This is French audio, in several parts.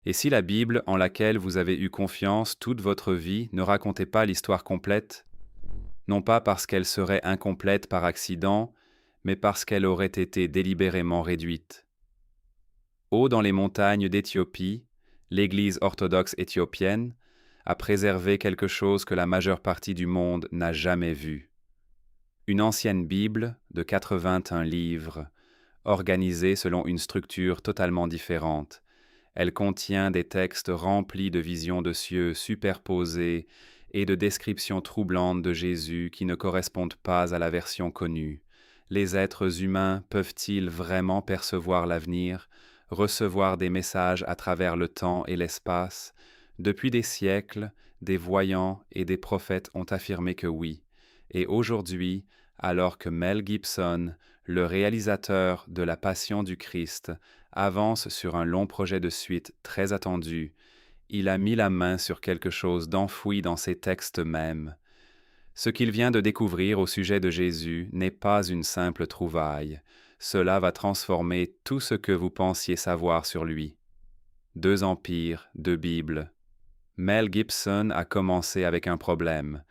Et si la Bible, en laquelle vous avez eu confiance toute votre vie, ne racontait pas l'histoire complète, non pas parce qu'elle serait incomplète par accident, mais parce qu'elle aurait été délibérément réduite? Haut dans les montagnes d'Éthiopie, l'Église orthodoxe éthiopienne a préservé quelque chose que la majeure partie du monde n'a jamais vu. Une ancienne Bible de 81 livres, organisée selon une structure totalement différente. Elle contient des textes remplis de visions de cieux superposées et de descriptions troublantes de Jésus qui ne correspondent pas à la version connue. Les êtres humains peuvent-ils vraiment percevoir l'avenir, recevoir des messages à travers le temps et l'espace? Depuis des siècles, des voyants et des prophètes ont affirmé que oui. Et aujourd'hui, alors que Mel Gibson, le réalisateur de La Passion du Christ, avance sur un long projet de suite très attendu, il a mis la main sur quelque chose d'enfoui dans ses textes mêmes. Ce qu'il vient de découvrir au sujet de Jésus n'est pas une simple trouvaille. Cela va transformer tout ce que vous pensiez savoir sur lui. 2 empires, 2 Bibles. Mel Gibson a commencé avec un problème.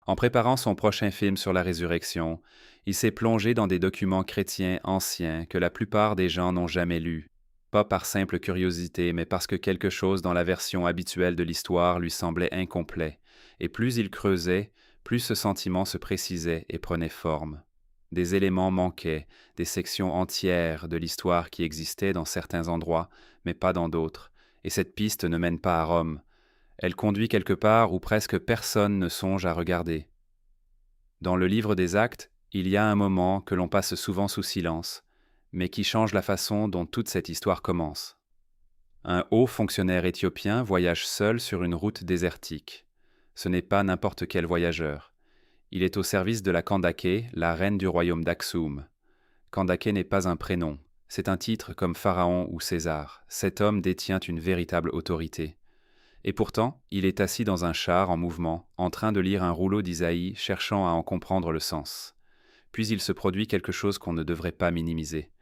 En préparant son prochain film sur la résurrection, il s'est plongé dans des documents chrétiens anciens que la plupart des gens n'ont jamais lus, pas par simple curiosité, mais parce que quelque chose dans la version habituelle de l'histoire lui semblait incomplet, et plus il creusait, plus ce sentiment se précisait et prenait forme. Des éléments manquaient, des sections entières de l'histoire qui existaient dans certains endroits, mais pas dans d'autres, et cette piste ne mène pas à Rome. Elle conduit quelque part où presque personne ne songe à regarder. Dans le livre des Actes, il y a un moment que l'on passe souvent sous silence, mais qui change la façon dont toute cette histoire commence. Un haut fonctionnaire éthiopien voyage seul sur une route désertique. Ce n'est pas n'importe quel voyageur. Il est au service de la Kandake, la reine du royaume d'Aksum. Kandake n'est pas un prénom, c'est un titre comme Pharaon ou César. Cet homme détient une véritable autorité. Et pourtant, il est assis dans un char en mouvement, en train de lire un rouleau d'Isaïe, cherchant à en comprendre le sens. Puis il se produit quelque chose qu'on ne devrait pas minimiser.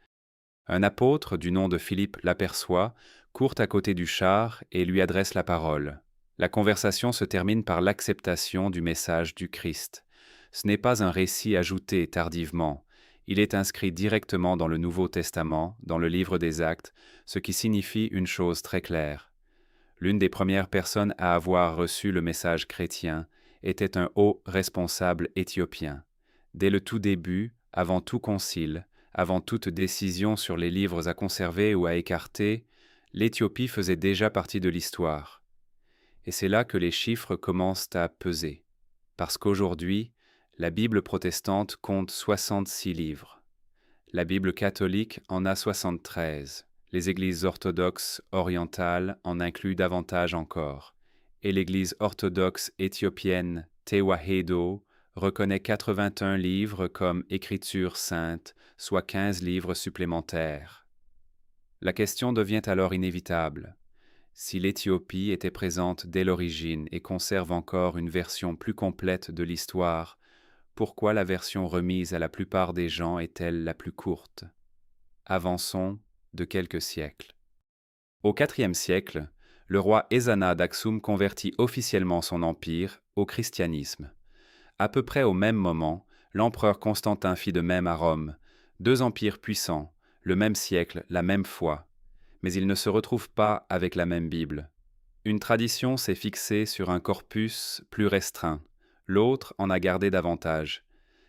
Un apôtre du nom de Philippe l'aperçoit, court à côté du char et lui adresse la parole. La conversation se termine par l'acceptation du message du Christ. Ce n'est pas un récit ajouté tardivement. Il est inscrit directement dans le Nouveau Testament, dans le livre des Actes, ce qui signifie une chose très claire. L'une des premières personnes à avoir reçu le message chrétien était un haut responsable éthiopien. Dès le tout début, avant tout concile, avant toute décision sur les livres à conserver ou à écarter, l'Éthiopie faisait déjà partie de l'histoire. Et c'est là que les chiffres commencent à peser. Parce qu'aujourd'hui, la Bible protestante compte 66 livres. La Bible catholique en a 73. Les églises orthodoxes orientales en incluent davantage encore, et l'église orthodoxe éthiopienne Tewahedo reconnaît 81 livres comme écriture sainte, soit 15 livres supplémentaires. La question devient alors inévitable. Si l'Éthiopie était présente dès l'origine et conserve encore une version plus complète de l'histoire, pourquoi la version remise à la plupart des gens est-elle la plus courte? Avançons de quelques siècles. Au IVe siècle, le roi Ezana d'Aksum convertit officiellement son empire au christianisme. À peu près au même moment, l'empereur Constantin fit de même à Rome, 2 empires puissants, le même siècle, la même foi, mais ils ne se retrouvent pas avec la même Bible. Une tradition s'est fixée sur un corpus plus restreint, l'autre en a gardé davantage.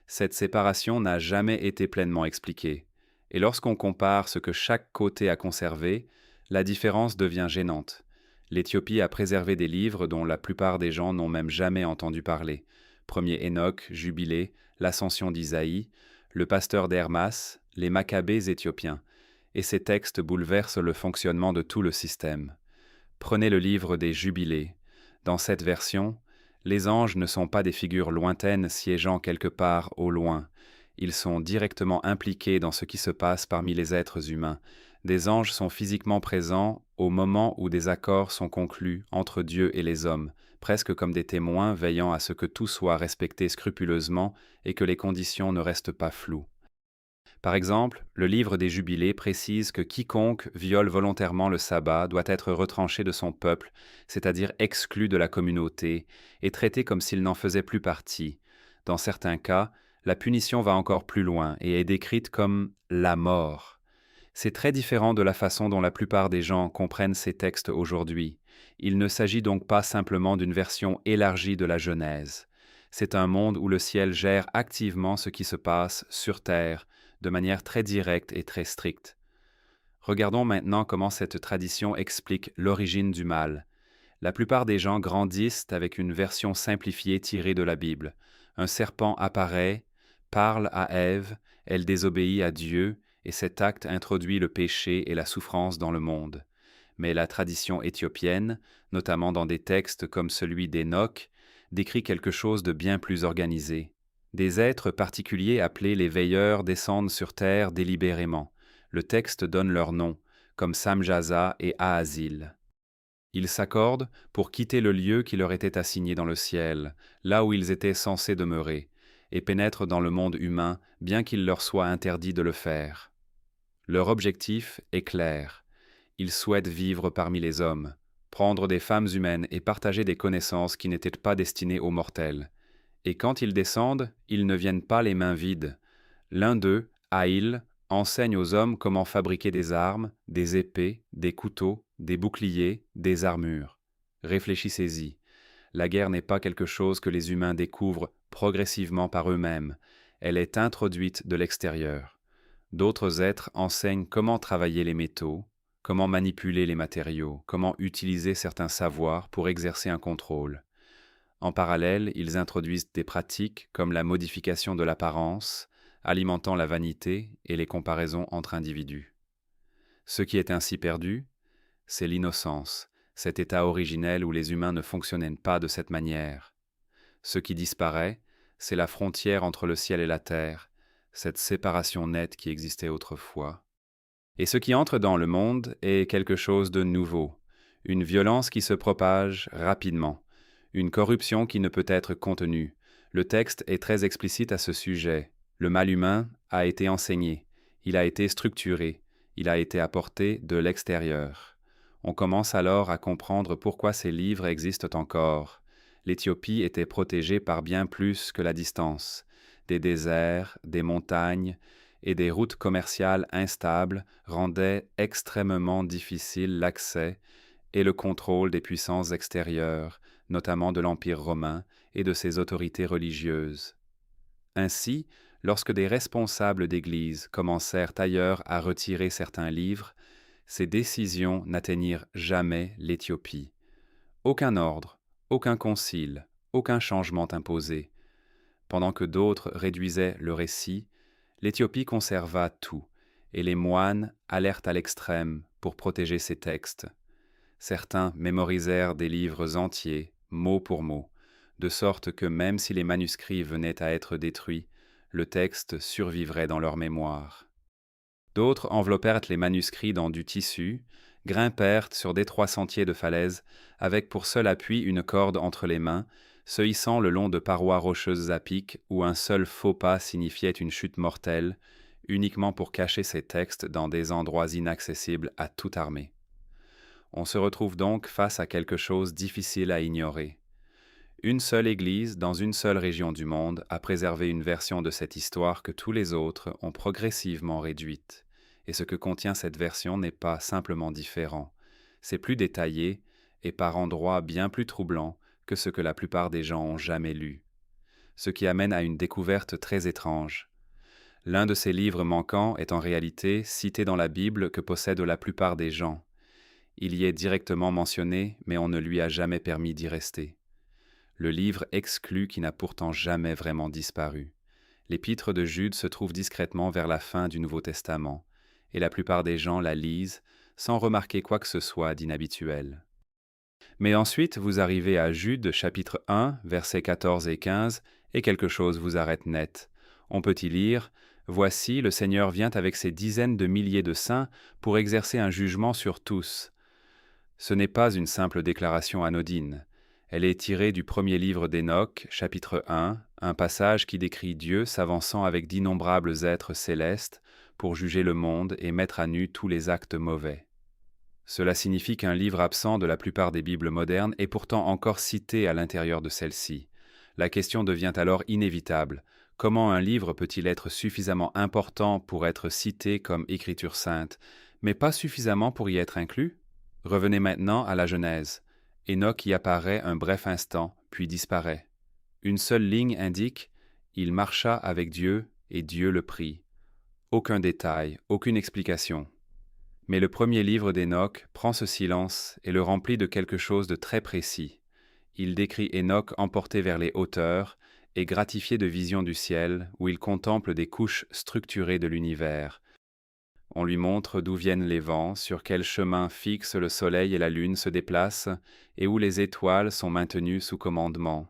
Cette séparation n'a jamais été pleinement expliquée. Et lorsqu'on compare ce que chaque côté a conservé, la différence devient gênante. L'Éthiopie a préservé des livres dont la plupart des gens n'ont même jamais entendu parler. Premier Enoch, Jubilé, l'Ascension d'Isaïe, le pasteur d'Hermas, les Maccabées éthiopiens. Et ces textes bouleversent le fonctionnement de tout le système. Prenez le livre des Jubilés. Dans cette version, les anges ne sont pas des figures lointaines siégeant quelque part au loin. Ils sont directement impliqués dans ce qui se passe parmi les êtres humains. Des anges sont physiquement présents au moment où des accords sont conclus entre Dieu et les hommes, presque comme des témoins veillant à ce que tout soit respecté scrupuleusement et que les conditions ne restent pas floues. Par exemple, le livre des Jubilés précise que quiconque viole volontairement le sabbat doit être retranché de son peuple, c'est-à-dire exclu de la communauté, et traité comme s'il n'en faisait plus partie. Dans certains cas, la punition va encore plus loin et est décrite comme la mort. C'est très différent de la façon dont la plupart des gens comprennent ces textes aujourd'hui. Il ne s'agit donc pas simplement d'une version élargie de la Genèse. C'est un monde où le ciel gère activement ce qui se passe sur terre, de manière très directe et très stricte. Regardons maintenant comment cette tradition explique l'origine du mal. La plupart des gens grandissent avec une version simplifiée tirée de la Bible. Un serpent apparaît, parle à Ève, elle désobéit à Dieu, et cet acte introduit le péché et la souffrance dans le monde. Mais la tradition éthiopienne, notamment dans des textes comme celui d'Enoch, décrit quelque chose de bien plus organisé. Des êtres particuliers appelés les veilleurs descendent sur terre délibérément. Le texte donne leurs noms, comme Samjaza et Ahazil. Ils s'accordent pour quitter le lieu qui leur était assigné dans le ciel, là où ils étaient censés demeurer, et pénètrent dans le monde humain, bien qu'il leur soit interdit de le faire. Leur objectif est clair. Ils souhaitent vivre parmi les hommes, prendre des femmes humaines et partager des connaissances qui n'étaient pas destinées aux mortels. Et quand ils descendent, ils ne viennent pas les mains vides. L'un d'eux, Aïl, enseigne aux hommes comment fabriquer des armes, des épées, des couteaux, des boucliers, des armures. Réfléchissez-y. La guerre n'est pas quelque chose que les humains découvrent progressivement par eux-mêmes. Elle est introduite de l'extérieur. D'autres êtres enseignent comment travailler les métaux, comment manipuler les matériaux, comment utiliser certains savoirs pour exercer un contrôle. En parallèle, ils introduisent des pratiques comme la modification de l'apparence, alimentant la vanité et les comparaisons entre individus. Ce qui est ainsi perdu, c'est l'innocence, cet état originel où les humains ne fonctionnaient pas de cette manière. Ce qui disparaît, c'est la frontière entre le ciel et la terre, cette séparation nette qui existait autrefois. Et ce qui entre dans le monde est quelque chose de nouveau, une violence qui se propage rapidement, une corruption qui ne peut être contenue. Le texte est très explicite à ce sujet. Le mal humain a été enseigné, il a été structuré, il a été apporté de l'extérieur. On commence alors à comprendre pourquoi ces livres existent encore. L'Éthiopie était protégée par bien plus que la distance. Des déserts, des montagnes et des routes commerciales instables rendaient extrêmement difficile l'accès et le contrôle des puissances extérieures, notamment de l'Empire romain et de ses autorités religieuses. Ainsi, lorsque des responsables d'Église commencèrent ailleurs à retirer certains livres, ces décisions n'atteignirent jamais l'Éthiopie. Aucun ordre, aucun concile, aucun changement imposé. Pendant que d'autres réduisaient le récit, l'Éthiopie conserva tout, et les moines allèrent à l'extrême pour protéger ces textes. Certains mémorisèrent des livres entiers, mot pour mot, de sorte que même si les manuscrits venaient à être détruits, le texte survivrait dans leur mémoire. D'autres enveloppèrent les manuscrits dans du tissu, grimpèrent sur d'étroits sentiers de falaise, avec pour seul appui une corde entre les mains, se hissant le long de parois rocheuses à pic où un seul faux pas signifiait une chute mortelle, uniquement pour cacher ces textes dans des endroits inaccessibles à toute armée. On se retrouve donc face à quelque chose difficile à ignorer. Une seule Église, dans une seule région du monde, a préservé une version de cette histoire que tous les autres ont progressivement réduite. Et ce que contient cette version n'est pas simplement différent. C'est plus détaillé et par endroits bien plus troublant que ce que la plupart des gens ont jamais lu. Ce qui amène à une découverte très étrange. L'un de ces livres manquants est en réalité cité dans la Bible que possèdent la plupart des gens. Il y est directement mentionné, mais on ne lui a jamais permis d'y rester. Le livre exclu qui n'a pourtant jamais vraiment disparu. L'épître de Jude se trouve discrètement vers la fin du Nouveau Testament, et la plupart des gens la lisent sans remarquer quoi que ce soit d'inhabituel. Mais ensuite, vous arrivez à Jude, chapitre 1, versets 14 et 15, et quelque chose vous arrête net. On peut y lire « Voici, le Seigneur vient avec ses dizaines de milliers de saints pour exercer un jugement sur tous. » Ce n'est pas une simple déclaration anodine. Elle est tirée du premier livre d'Enoch, chapitre 1, un passage qui décrit Dieu s'avançant avec d'innombrables êtres célestes pour juger le monde et mettre à nu tous les actes mauvais. Cela signifie qu'un livre absent de la plupart des Bibles modernes est pourtant encore cité à l'intérieur de celle-ci. La question devient alors inévitable. Comment un livre peut-il être suffisamment important pour être cité comme Écriture sainte, mais pas suffisamment pour y être inclus? Revenez maintenant à la Genèse. Enoch y apparaît un bref instant, puis disparaît. Une seule ligne indique « Il marcha avec Dieu, et Dieu le prit ». Aucun détail, aucune explication. Mais le premier livre d'Enoch prend ce silence et le remplit de quelque chose de très précis. Il décrit Enoch emporté vers les hauteurs et gratifié de visions du ciel, où il contemple des couches structurées de l'univers. On lui montre d'où viennent les vents, sur quel chemin fixe le soleil et la lune se déplacent, et où les étoiles sont maintenues sous commandement.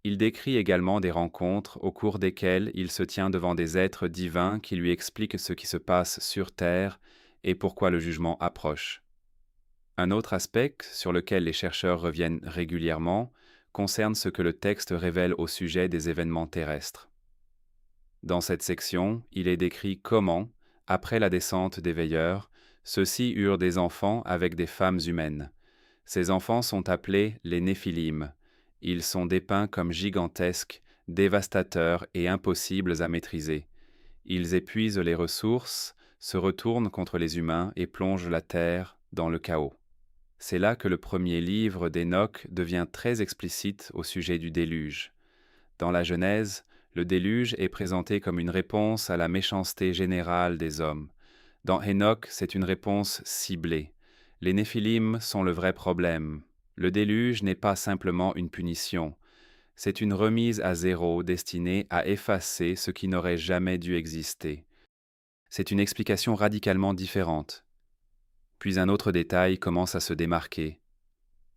Il décrit également des rencontres au cours desquelles il se tient devant des êtres divins qui lui expliquent ce qui se passe sur terre et pourquoi le jugement approche. Un autre aspect sur lequel les chercheurs reviennent régulièrement concerne ce que le texte révèle au sujet des événements terrestres. Dans cette section, il est décrit comment, après la descente des veilleurs, ceux-ci eurent des enfants avec des femmes humaines. Ces enfants sont appelés les Néphilim. Ils sont dépeints comme gigantesques, dévastateurs et impossibles à maîtriser. Ils épuisent les ressources, se retournent contre les humains et plongent la terre dans le chaos. C'est là que le premier livre d'Enoch devient très explicite au sujet du déluge. Dans la Genèse, le déluge est présenté comme une réponse à la méchanceté générale des hommes. Dans Enoch, c'est une réponse ciblée. Les Néphilim sont le vrai problème. Le déluge n'est pas simplement une punition. C'est une remise à zéro destinée à effacer ce qui n'aurait jamais dû exister. C'est une explication radicalement différente. Puis un autre détail commence à se démarquer.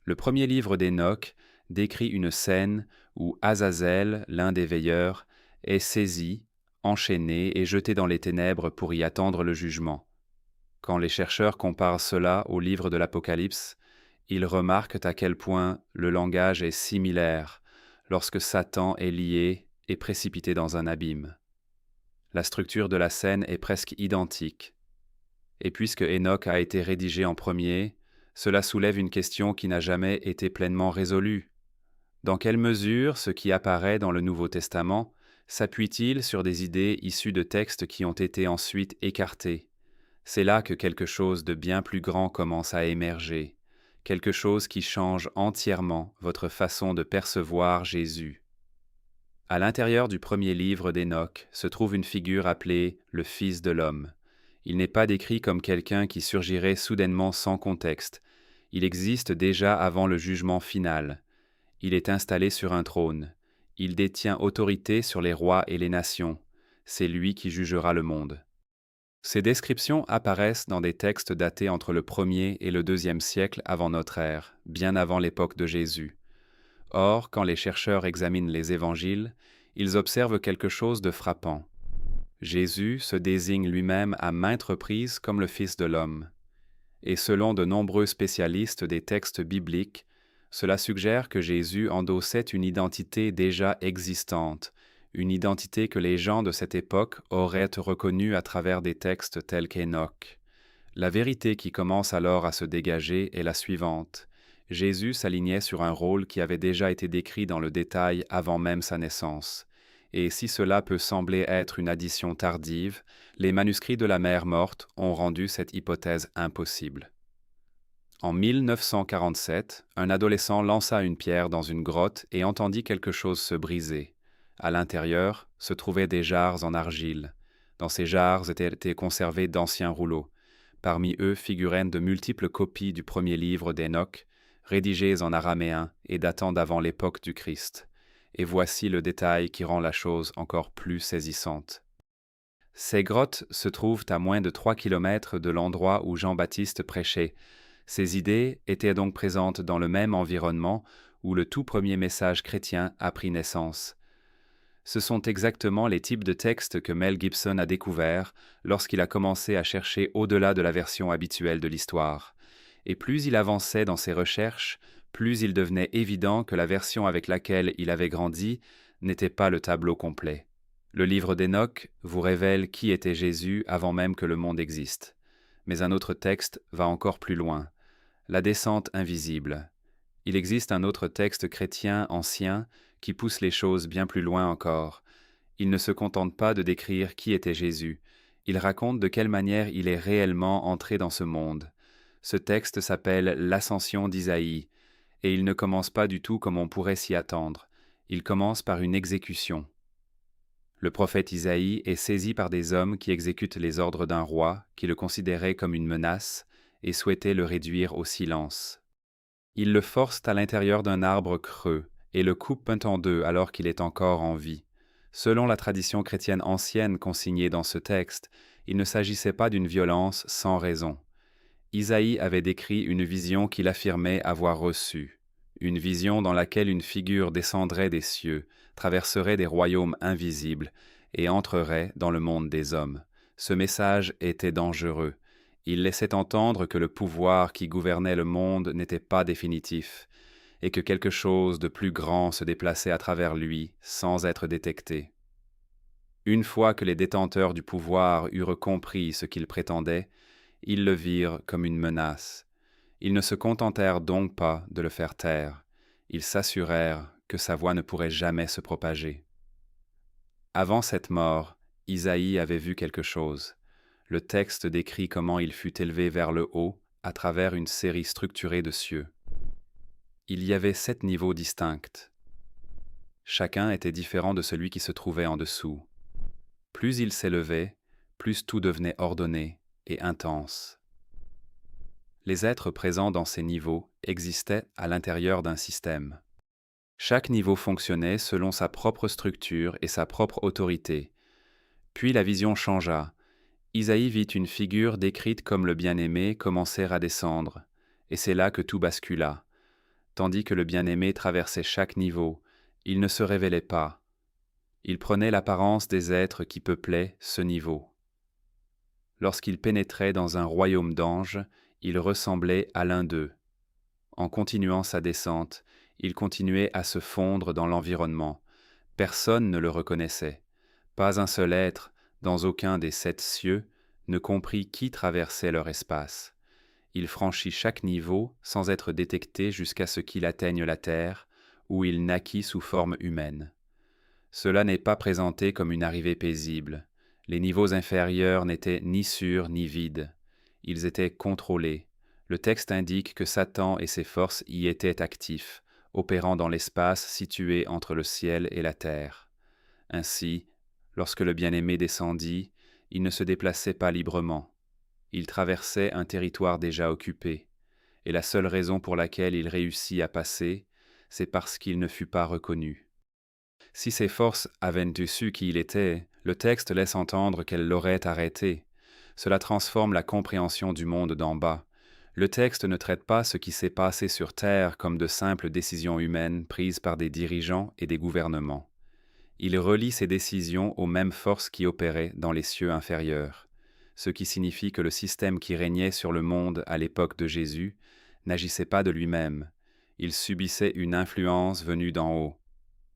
Le premier livre d'Enoch décrit une scène où Azazel, l'un des veilleurs, est saisi, enchaîné et jeté dans les ténèbres pour y attendre le jugement. Quand les chercheurs comparent cela au livre de l'Apocalypse, ils remarquent à quel point le langage est similaire lorsque Satan est lié et précipité dans un abîme. La structure de la scène est presque identique. Et puisque Enoch a été rédigé en premier, cela soulève une question qui n'a jamais été pleinement résolue. Dans quelle mesure ce qui apparaît dans le Nouveau Testament s'appuie-t-il sur des idées issues de textes qui ont été ensuite écartés? C'est là que quelque chose de bien plus grand commence à émerger, quelque chose qui change entièrement votre façon de percevoir Jésus. À l'intérieur du premier livre d'Enoch se trouve une figure appelée le Fils de l'homme. Il n'est pas décrit comme quelqu'un qui surgirait soudainement sans contexte. Il existe déjà avant le jugement final. Il est installé sur un trône. Il détient autorité sur les rois et les nations. C'est lui qui jugera le monde. Ces descriptions apparaissent dans des textes datés entre le 1er et le 2e siècle avant notre ère, bien avant l'époque de Jésus. Or, quand les chercheurs examinent les évangiles, ils observent quelque chose de frappant. Jésus se désigne lui-même à maintes reprises comme le Fils de l'homme. Et selon de nombreux spécialistes des textes bibliques, cela suggère que Jésus endossait une identité déjà existante, une identité que les gens de cette époque auraient reconnue à travers des textes tels qu'Enoch. La vérité qui commence alors à se dégager est la suivante. Jésus s'alignait sur un rôle qui avait déjà été décrit dans le détail avant même sa naissance. Et si cela peut sembler être une addition tardive, les manuscrits de la Mère morte ont rendu cette hypothèse impossible. En 1947, un adolescent lança une pierre dans une grotte et entendit quelque chose se briser. À l'intérieur se trouvaient des jarres en argile. Dans ces jarres étaient conservés d'anciens rouleaux. Parmi eux figuraient de multiples copies du premier livre d'Enoch, rédigées en araméen et datant d'avant l'époque du Christ. Et voici le détail qui rend la chose encore plus saisissante. Ces grottes se trouvent à moins de 3 kilomètres de l'endroit où Jean-Baptiste prêchait. Ces idées étaient donc présentes dans le même environnement où le tout premier message chrétien a pris naissance. Ce sont exactement les types de textes que Mel Gibson a découverts lorsqu'il a commencé à chercher au-delà de la version habituelle de l'histoire. Et plus il avançait dans ses recherches, plus il devenait évident que la version avec laquelle il avait grandi n'était pas le tableau complet. Le livre d'Enoch vous révèle qui était Jésus avant même que le monde existe. Mais un autre texte va encore plus loin. La descente invisible. Il existe un autre texte chrétien ancien qui pousse les choses bien plus loin encore. Il ne se contente pas de décrire qui était Jésus. Il raconte de quelle manière il est réellement entré dans ce monde. Ce texte s'appelle l'Ascension d'Isaïe, et il ne commence pas du tout comme on pourrait s'y attendre. Il commence par une exécution. Le prophète Isaïe est saisi par des hommes qui exécutent les ordres d'un roi, qui le considérait comme une menace, et souhaitaient le réduire au silence. Ils le forcent à l'intérieur d'un arbre creux, et le coupent en deux alors qu'il est encore en vie. Selon la tradition chrétienne ancienne consignée dans ce texte, il ne s'agissait pas d'une violence sans raison. Isaïe avait décrit une vision qu'il affirmait avoir reçue, une vision dans laquelle une figure descendrait des cieux, traverserait des royaumes invisibles et entrerait dans le monde des hommes. Ce message était dangereux. Il laissait entendre que le pouvoir qui gouvernait le monde n'était pas définitif, et que quelque chose de plus grand se déplaçait à travers lui sans être détecté. Une fois que les détenteurs du pouvoir eurent compris ce qu'ils prétendaient, ils le virent comme une menace. Ils ne se contentèrent donc pas de le faire taire, ils s'assurèrent que sa voix ne pourrait jamais se propager. Avant cette mort, Isaïe avait vu quelque chose. Le texte décrit comment il fut élevé vers le haut à travers une série structurée de cieux. Il y avait 7 niveaux distincts. Chacun était différent de celui qui se trouvait en dessous. Plus il s'élevait, plus tout devenait ordonné et intense. Les êtres présents dans ces niveaux existaient à l'intérieur d'un système. Chaque niveau fonctionnait selon sa propre structure et sa propre autorité. Puis la vision changea. Isaïe vit une figure décrite comme le bien-aimé commencer à descendre, et c'est là que tout bascula. Tandis que le bien-aimé traversait chaque niveau, il ne se révélait pas. Il prenait l'apparence des êtres qui peuplaient ce niveau. Lorsqu'il pénétrait dans un royaume d'anges, il ressemblait à l'un d'eux. En continuant sa descente, il continuait à se fondre dans l'environnement. Personne ne le reconnaissait. Pas un seul être, dans aucun des 7 cieux, ne comprit qui traversait leur espace. Il franchit chaque niveau sans être détecté jusqu'à ce qu'il atteigne la terre, où il naquit sous forme humaine. Cela n'est pas présenté comme une arrivée paisible. Les niveaux inférieurs n'étaient ni sûrs ni vides. Ils étaient contrôlés. Le texte indique que Satan et ses forces y étaient actifs, opérant dans l'espace situé entre le ciel et la terre. Ainsi, lorsque le bien-aimé descendit, il ne se déplaçait pas librement. Il traversait un territoire déjà occupé, et la seule raison pour laquelle il réussit à passer, c'est parce qu'il ne fut pas reconnu. Si ses forces avaient su qui il était, le texte laisse entendre qu'elles l'auraient arrêté. Cela transforme la compréhension du monde d'en bas. Le texte ne traite pas ce qui s'est passé sur Terre comme de simples décisions humaines prises par des dirigeants et des gouvernements. Il relie ces décisions aux mêmes forces qui opéraient dans les cieux inférieurs, ce qui signifie que le système qui régnait sur le monde à l'époque de Jésus n'agissait pas de lui-même, il subissait une influence venue d'en haut.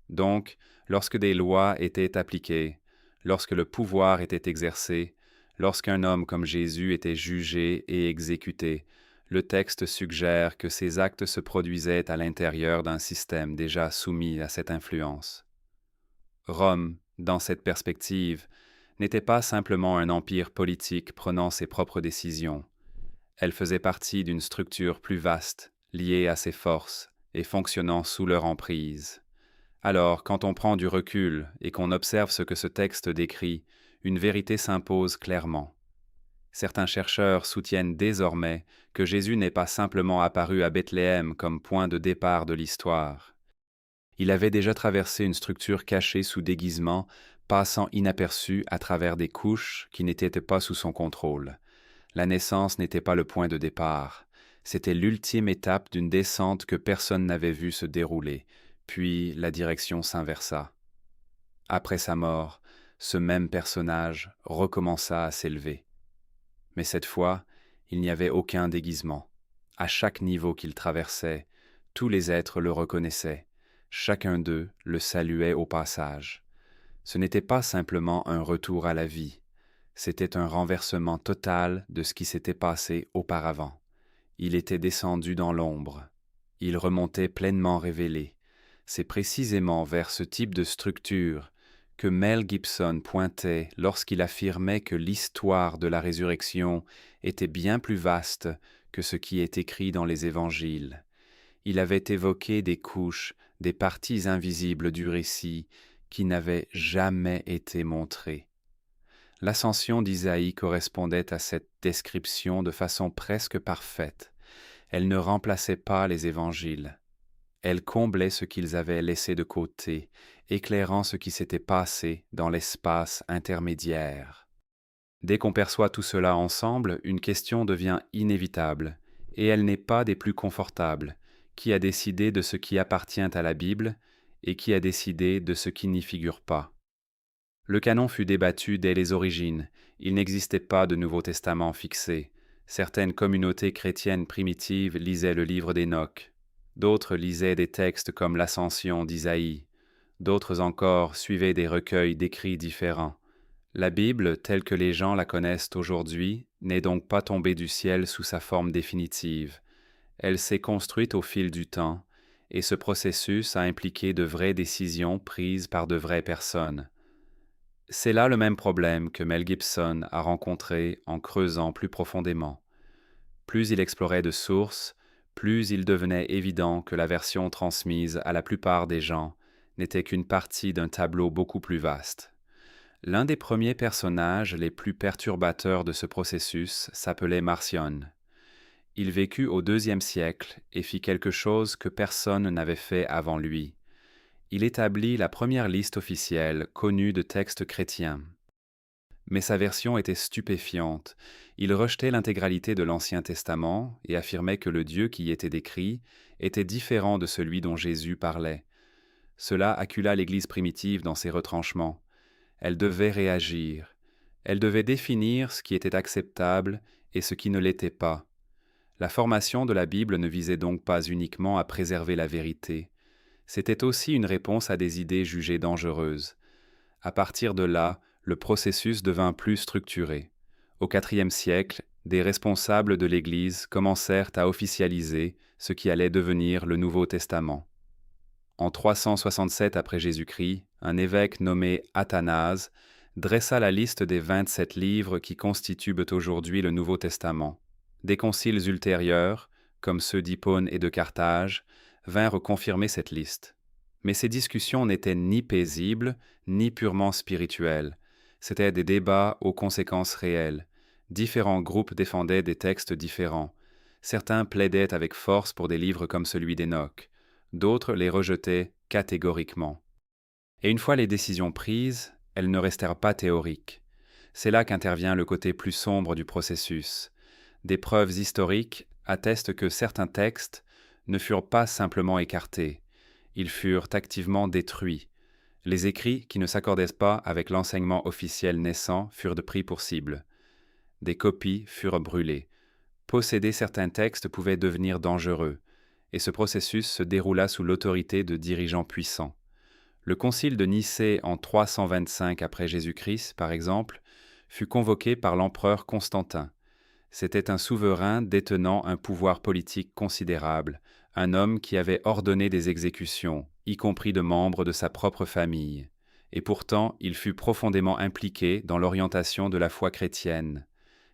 Donc, lorsque des lois étaient appliquées, lorsque le pouvoir était exercé, lorsqu'un homme comme Jésus était jugé et exécuté, le texte suggère que ces actes se produisaient à l'intérieur d'un système déjà soumis à cette influence. Rome, dans cette perspective, n'était pas simplement un empire politique prenant ses propres décisions. Elle faisait partie d'une structure plus vaste, liée à ses forces et fonctionnant sous leur emprise. Alors, quand on prend du recul et qu'on observe ce que ce texte décrit, une vérité s'impose clairement. Certains chercheurs soutiennent désormais que Jésus n'est pas simplement apparu à Bethléem comme point de départ de l'histoire. Il avait déjà traversé une structure cachée sous déguisement, passant inaperçu à travers des couches qui n'étaient pas sous son contrôle. La naissance n'était pas le point de départ, c'était l'ultime étape d'une descente que personne n'avait vue se dérouler, puis la direction s'inversa. Après sa mort, ce même personnage recommença à s'élever. Mais cette fois, il n'y avait aucun déguisement. À chaque niveau qu'il traversait, Tous les êtres le reconnaissaient. Chacun d'eux le saluait au passage. Ce n'était pas simplement un retour à la vie, c'était un renversement total de ce qui s'était passé auparavant. Il était descendu dans l'ombre. Il remontait pleinement révélé. C'est précisément vers ce type de structure que Mel Gibson pointait lorsqu'il affirmait que l'histoire de la résurrection était bien plus vaste que ce qui est écrit dans les évangiles. Il avait évoqué des couches, des parties invisibles du récit qui n'avaient jamais été montrées. L'ascension d'Isaïe correspondait à cette description de façon presque parfaite. Elle ne remplaçait pas les évangiles. Elle comblait ce qu'ils avaient laissé de côté, éclairant ce qui s'était passé dans l'espace intermédiaire. Dès qu'on perçoit tout cela ensemble, une question devient inévitable, et elle n'est pas des plus confortables. Qui a décidé de ce qui appartient à la Bible et qui a décidé de ce qui n'y figure pas? Le canon fut débattu dès les origines. Il n'existait pas de Nouveau Testament fixé. Certaines communautés chrétiennes primitives lisaient le livre d'Enoch. D'autres lisaient des textes comme l'Ascension d'Isaïe. D'autres encore suivaient des recueils d'écrits différents. La Bible, telle que les gens la connaissent aujourd'hui, n'est donc pas tombée du ciel sous sa forme définitive. Elle s'est construite au fil du temps, et ce processus a impliqué de vraies décisions prises par de vraies personnes. C'est là le même problème que Mel Gibson a rencontré en creusant plus profondément. Plus il explorait de sources, plus il devenait évident que la version transmise à la plupart des gens n'était qu'une partie d'un tableau beaucoup plus vaste. L'un des premiers personnages les plus perturbateurs de ce processus s'appelait Marcion. Il vécut au IIe siècle et fit quelque chose que personne n'avait fait avant lui. Il établit la première liste officielle connue de textes chrétiens. Mais sa version était stupéfiante. Il rejetait l'intégralité de l'Ancien Testament et affirmait que le Dieu qui y était décrit était différent de celui dont Jésus parlait. Cela accula l'Église primitive dans ses retranchements. Elle devait réagir. Elle devait définir ce qui était acceptable et ce qui ne l'était pas. La formation de la Bible ne visait donc pas uniquement à préserver la vérité. C'était aussi une réponse à des idées jugées dangereuses. À partir de là, le processus devint plus structuré. Au IVe siècle, des responsables de l'Église commencèrent à officialiser ce qui allait devenir le Nouveau Testament. En 367 après Jésus-Christ, un évêque nommé Athanase dressa la liste des 27 livres qui constituent aujourd'hui le Nouveau Testament. Des conciles ultérieurs, comme ceux d'Hippone et de Carthage, vinrent confirmer cette liste. Mais ces discussions n'étaient ni paisibles, ni purement spirituelles. C'étaient des débats aux conséquences réelles. Différents groupes défendaient des textes différents. Certains plaidaient avec force pour des livres comme celui d'Enoch. D'autres les rejetaient catégoriquement. Et une fois les décisions prises, elles ne restèrent pas théoriques. C'est là qu'intervient le côté plus sombre du processus. Des preuves historiques attestent que certains textes ne furent pas simplement écartés, ils furent activement détruits. Les écrits qui ne s'accordaient pas avec l'enseignement officiel naissant furent pris pour cible. Des copies furent brûlées. Posséder certains textes pouvait devenir dangereux, et ce processus se déroula sous l'autorité de dirigeants puissants. Le concile de Nicée en 325 après Jésus-Christ, par exemple, fut convoqué par l'empereur Constantin. C'était un souverain détenant un pouvoir politique considérable, un homme qui avait ordonné des exécutions, y compris de membres de sa propre famille. Et pourtant, il fut profondément impliqué dans l'orientation de la foi chrétienne.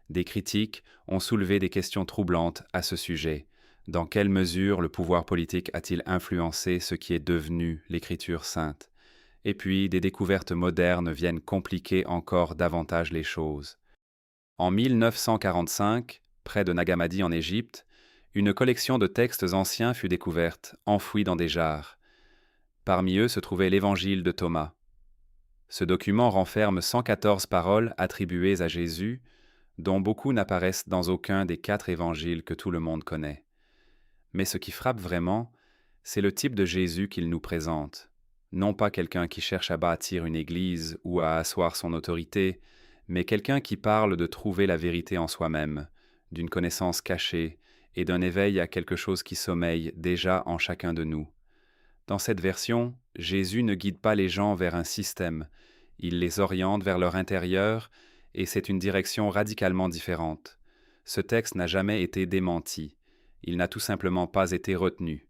Des critiques ont soulevé des questions troublantes à ce sujet. Dans quelle mesure le pouvoir politique a-t-il influencé ce qui est devenu l'Écriture sainte? Et puis, des découvertes modernes viennent compliquer encore davantage les choses. En 1945, près de Nagamadi en Égypte, une collection de textes anciens fut découverte, enfouis dans des jarres. Parmi eux se trouvait l'Évangile de Thomas. Ce document renferme 114 paroles attribuées à Jésus, dont beaucoup n'apparaissent dans aucun des 4 évangiles que tout le monde connaît. Mais ce qui frappe vraiment, c'est le type de Jésus qu'il nous présente. Non pas quelqu'un qui cherche à bâtir une église ou à asseoir son autorité, mais quelqu'un qui parle de trouver la vérité en soi-même, d'une connaissance cachée, et d'un éveil à quelque chose qui sommeille déjà en chacun de nous. Dans cette version, Jésus ne guide pas les gens vers un système, il les oriente vers leur intérieur, et c'est une direction radicalement différente. Ce texte n'a jamais été démenti, il n'a tout simplement pas été retenu,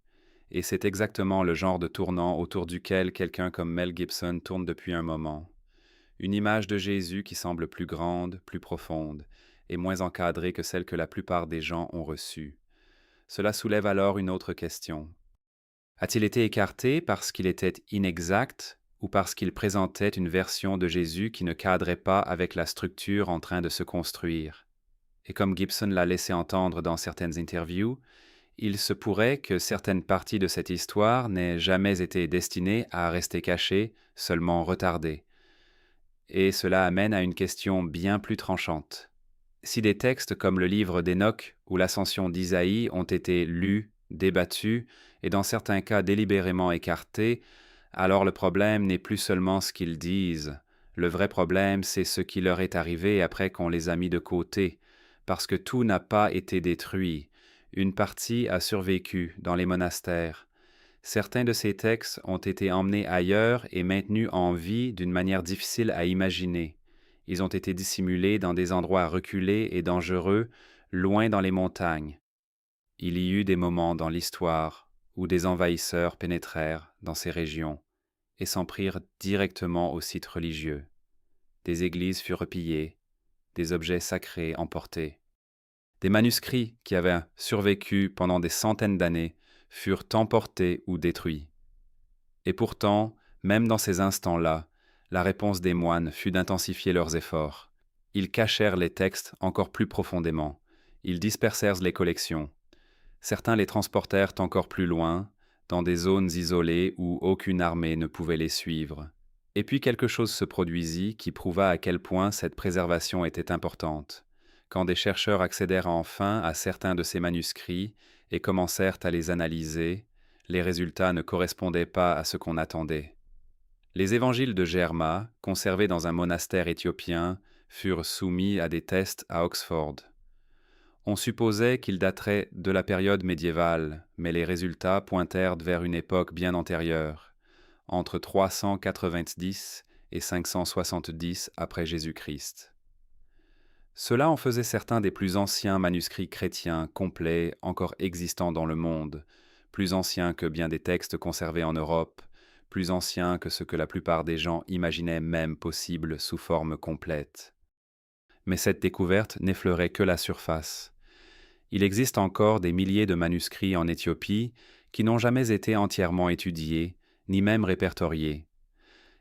et c'est exactement le genre de tournant autour duquel quelqu'un comme Mel Gibson tourne depuis un moment. Une image de Jésus qui semble plus grande, plus profonde, et moins encadrée que celle que la plupart des gens ont reçue. Cela soulève alors une autre question. A-t-il été écarté parce qu'il était inexact ou parce qu'il présentait une version de Jésus qui ne cadrait pas avec la structure en train de se construire? Et comme Gibson l'a laissé entendre dans certaines interviews, il se pourrait que certaines parties de cette histoire n'aient jamais été destinées à rester cachées, seulement retardées. Et cela amène à une question bien plus tranchante. Si des textes comme le livre d'Enoch ou l'Ascension d'Isaïe ont été lus, débattus et dans certains cas délibérément écartés, alors le problème n'est plus seulement ce qu'ils disent. Le vrai problème, c'est ce qui leur est arrivé après qu'on les a mis de côté, parce que tout n'a pas été détruit. Une partie a survécu dans les monastères. Certains de ces textes ont été emmenés ailleurs et maintenus en vie d'une manière difficile à imaginer. Ils ont été dissimulés dans des endroits reculés et dangereux, loin dans les montagnes. Il y eut des moments dans l'histoire où des envahisseurs pénétrèrent dans ces régions et s'en prirent directement aux sites religieux. Des églises furent pillées, des objets sacrés emportés. Des manuscrits qui avaient survécu pendant des centaines d'années furent emportés ou détruits. Et pourtant, même dans ces instants-là, la réponse des moines fut d'intensifier leurs efforts. Ils cachèrent les textes encore plus profondément. Ils dispersèrent les collections. Certains les transportèrent encore plus loin, dans des zones isolées où aucune armée ne pouvait les suivre. Et puis quelque chose se produisit qui prouva à quel point cette préservation était importante. Quand des chercheurs accédèrent enfin à certains de ces manuscrits et commencèrent à les analyser, les résultats ne correspondaient pas à ce qu'on attendait. Les évangiles de Germa, conservés dans un monastère éthiopien, furent soumis à des tests à Oxford. On supposait qu'ils dateraient de la période médiévale, mais les résultats pointèrent vers une époque bien antérieure, entre 390 et 570 après Jésus-Christ. Cela en faisait certains des plus anciens manuscrits chrétiens complets encore existants dans le monde, plus anciens que bien des textes conservés en Europe, plus anciens que ce que la plupart des gens imaginaient même possible sous forme complète. Mais cette découverte n'effleurait que la surface. Il existe encore des milliers de manuscrits en Éthiopie qui n'ont jamais été entièrement étudiés, ni même répertoriés.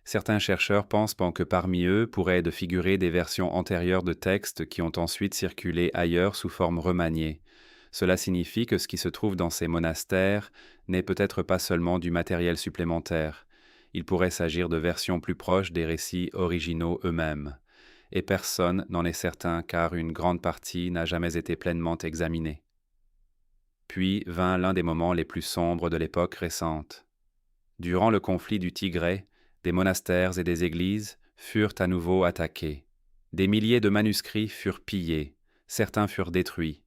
Certains chercheurs pensent que parmi eux pourraient de figurer des versions antérieures de textes qui ont ensuite circulé ailleurs sous forme remaniée. Cela signifie que ce qui se trouve dans ces monastères n'est peut-être pas seulement du matériel supplémentaire. Il pourrait s'agir de versions plus proches des récits originaux eux-mêmes. Et personne n'en est certain car une grande partie n'a jamais été pleinement examinée. Puis vint l'un des moments les plus sombres de l'époque récente. Durant le conflit du Tigray, des monastères et des églises furent à nouveau attaqués. Des milliers de manuscrits furent pillés, certains furent détruits,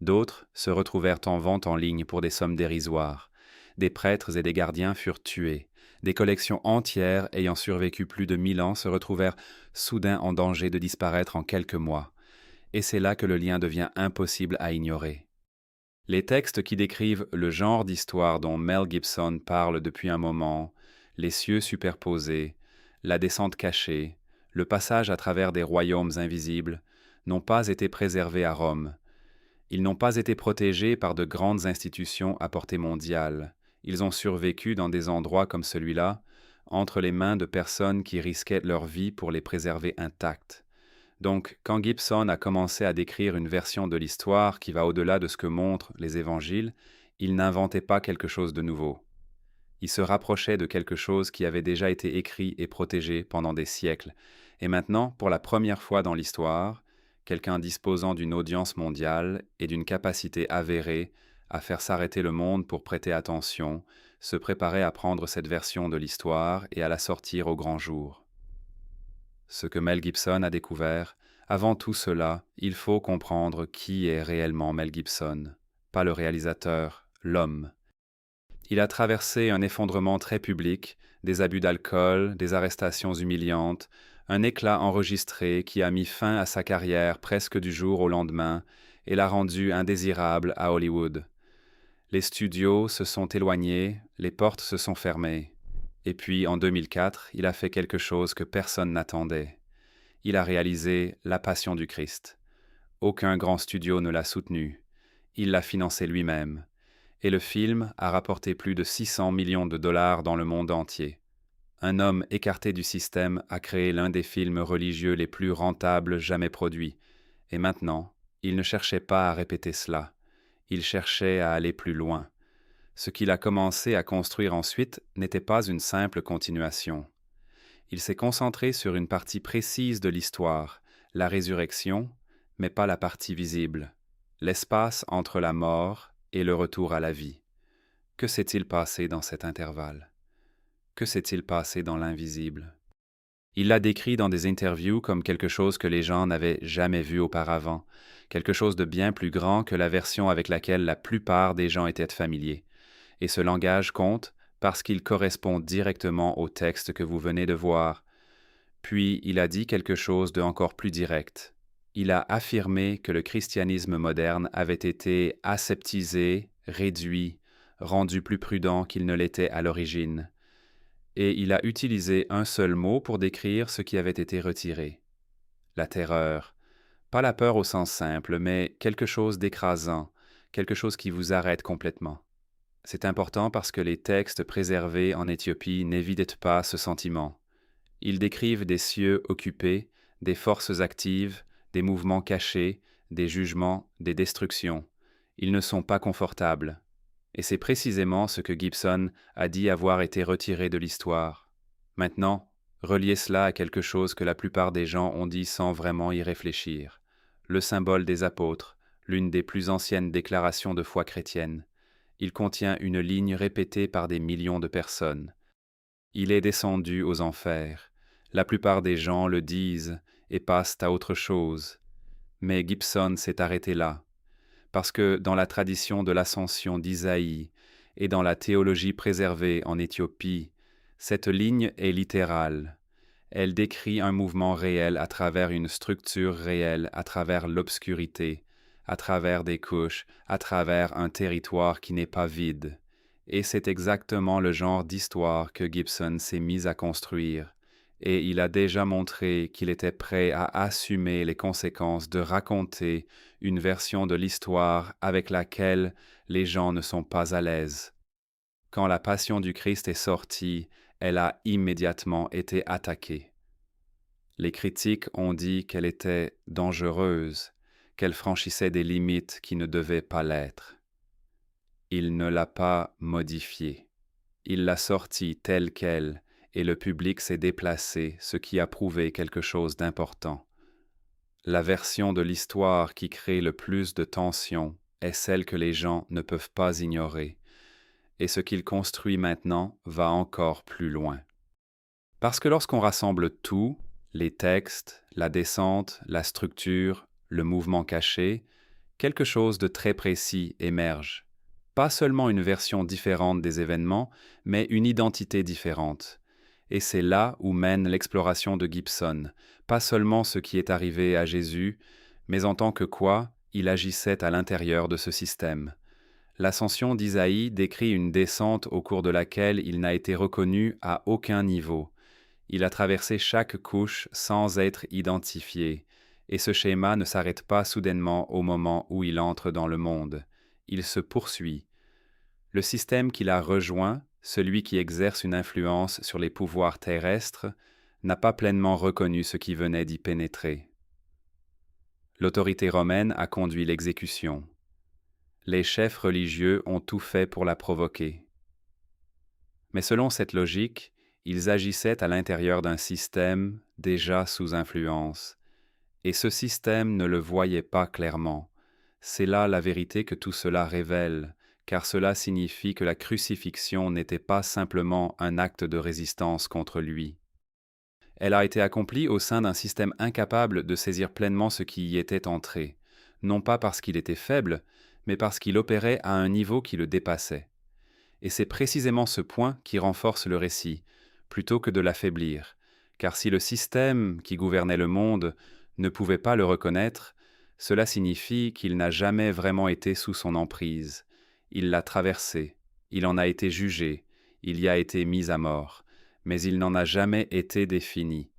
d'autres se retrouvèrent en vente en ligne pour des sommes dérisoires. Des prêtres et des gardiens furent tués. Des collections entières ayant survécu plus de 1000 ans se retrouvèrent soudain en danger de disparaître en quelques mois. Et c'est là que le lien devient impossible à ignorer. Les textes qui décrivent le genre d'histoire dont Mel Gibson parle depuis un moment, les cieux superposés, la descente cachée, le passage à travers des royaumes invisibles, n'ont pas été préservés à Rome. Ils n'ont pas été protégés par de grandes institutions à portée mondiale. Ils ont survécu dans des endroits comme celui-là, entre les mains de personnes qui risquaient leur vie pour les préserver intacts. Donc, quand Gibson a commencé à décrire une version de l'histoire qui va au-delà de ce que montrent les évangiles, il n'inventait pas quelque chose de nouveau. Il se rapprochait de quelque chose qui avait déjà été écrit et protégé pendant des siècles. Et maintenant, pour la première fois dans l'histoire, quelqu'un disposant d'une audience mondiale et d'une capacité avérée à faire s'arrêter le monde pour prêter attention, se préparait à prendre cette version de l'histoire et à la sortir au grand jour. Ce que Mel Gibson a découvert, avant tout cela, il faut comprendre qui est réellement Mel Gibson. pas le réalisateur, l'homme. Il a traversé un effondrement très public, des abus d'alcool, des arrestations humiliantes, un éclat enregistré qui a mis fin à sa carrière presque du jour au lendemain et l'a rendu indésirable à Hollywood. Les studios se sont éloignés, les portes se sont fermées. Et puis, en 2004, il a fait quelque chose que personne n'attendait. Il a réalisé La Passion du Christ. Aucun grand studio ne l'a soutenu. Il l'a financé lui-même. Et le film a rapporté plus de 600 millions de dollars dans le monde entier. Un homme écarté du système a créé l'un des films religieux les plus rentables jamais produits. Et maintenant, il ne cherchait pas à répéter cela. Il cherchait à aller plus loin. Ce qu'il a commencé à construire ensuite n'était pas une simple continuation. Il s'est concentré sur une partie précise de l'histoire, la résurrection, mais pas la partie visible, l'espace entre la mort et le retour à la vie. Que s'est-il passé dans cet intervalle? Que s'est-il passé dans l'invisible? Il l'a décrit dans des interviews comme quelque chose que les gens n'avaient jamais vu auparavant, quelque chose de bien plus grand que la version avec laquelle la plupart des gens étaient familiers. Et ce langage compte parce qu'il correspond directement au texte que vous venez de voir. Puis il a dit quelque chose de encore plus direct. Il a affirmé que le christianisme moderne avait été aseptisé, réduit, rendu plus prudent qu'il ne l'était à l'origine. Et il a utilisé un seul mot pour décrire ce qui avait été retiré. La terreur. Pas la peur au sens simple, mais quelque chose d'écrasant, quelque chose qui vous arrête complètement. C'est important parce que les textes préservés en Éthiopie n'évitent pas ce sentiment. Ils décrivent des cieux occupés, des forces actives, des mouvements cachés, des jugements, des destructions. Ils ne sont pas confortables. Et c'est précisément ce que Gibson a dit avoir été retiré de l'histoire. Maintenant, reliez cela à quelque chose que la plupart des gens ont dit sans vraiment y réfléchir. Le symbole des apôtres, l'une des plus anciennes déclarations de foi chrétienne. Il contient une ligne répétée par des millions de personnes. Il est descendu aux enfers. La plupart des gens le disent et passent à autre chose. Mais Gibson s'est arrêté là, parce que dans la tradition de l'ascension d'Isaïe et dans la théologie préservée en Éthiopie, cette ligne est littérale. Elle décrit un mouvement réel à travers une structure réelle, à travers l'obscurité, à travers des couches, à travers un territoire qui n'est pas vide. Et c'est exactement le genre d'histoire que Gibson s'est mis à construire. Et il a déjà montré qu'il était prêt à assumer les conséquences de raconter une version de l'histoire avec laquelle les gens ne sont pas à l'aise. Quand la Passion du Christ est sortie, elle a immédiatement été attaquée. Les critiques ont dit qu'elle était dangereuse, qu'elle franchissait des limites qui ne devaient pas l'être. Il ne l'a pas modifiée. Il l'a sortie telle qu'elle, et le public s'est déplacé, ce qui a prouvé quelque chose d'important. La version de l'histoire qui crée le plus de tension est celle que les gens ne peuvent pas ignorer, et ce qu'il construit maintenant va encore plus loin. Parce que lorsqu'on rassemble tout, les textes, la descente, la structure, le mouvement caché, quelque chose de très précis émerge. Pas seulement une version différente des événements, mais une identité différente. Et c'est là où mène l'exploration de Gibson, pas seulement ce qui est arrivé à Jésus, mais en tant que quoi il agissait à l'intérieur de ce système. L'ascension d'Isaïe décrit une descente au cours de laquelle il n'a été reconnu à aucun niveau. Il a traversé chaque couche sans être identifié, et ce schéma ne s'arrête pas soudainement au moment où il entre dans le monde. Il se poursuit. Le système qu'il a rejoint, celui qui exerce une influence sur les pouvoirs terrestres, n'a pas pleinement reconnu ce qui venait d'y pénétrer. L'autorité romaine a conduit l'exécution. Les chefs religieux ont tout fait pour la provoquer. Mais selon cette logique, ils agissaient à l'intérieur d'un système déjà sous influence, et ce système ne le voyait pas clairement. C'est là la vérité que tout cela révèle, car cela signifie que la crucifixion n'était pas simplement un acte de résistance contre lui. Elle a été accomplie au sein d'un système incapable de saisir pleinement ce qui y était entré, non pas parce qu'il était faible, mais parce qu'il opérait à un niveau qui le dépassait. Et c'est précisément ce point qui renforce le récit, plutôt que de l'affaiblir, car si le système qui gouvernait le monde ne pouvait pas le reconnaître, cela signifie qu'il n'a jamais vraiment été sous son emprise. Il l'a traversé, il en a été jugé, il y a été mis à mort, mais il n'en a jamais été défini.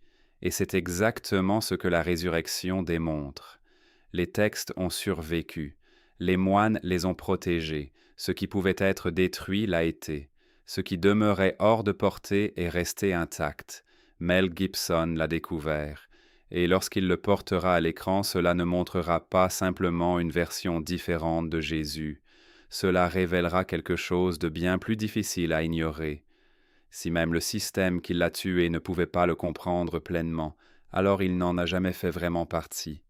Et c'est exactement ce que la résurrection démontre. Les textes ont survécu, les moines les ont protégés, ce qui pouvait être détruit l'a été, ce qui demeurait hors de portée est resté intact. Mel Gibson l'a découvert, et lorsqu'il le portera à l'écran, cela ne montrera pas simplement une version différente de Jésus, cela révélera quelque chose de bien plus difficile à ignorer. Si même le système qui l'a tué ne pouvait pas le comprendre pleinement, alors il n'en a jamais fait vraiment partie.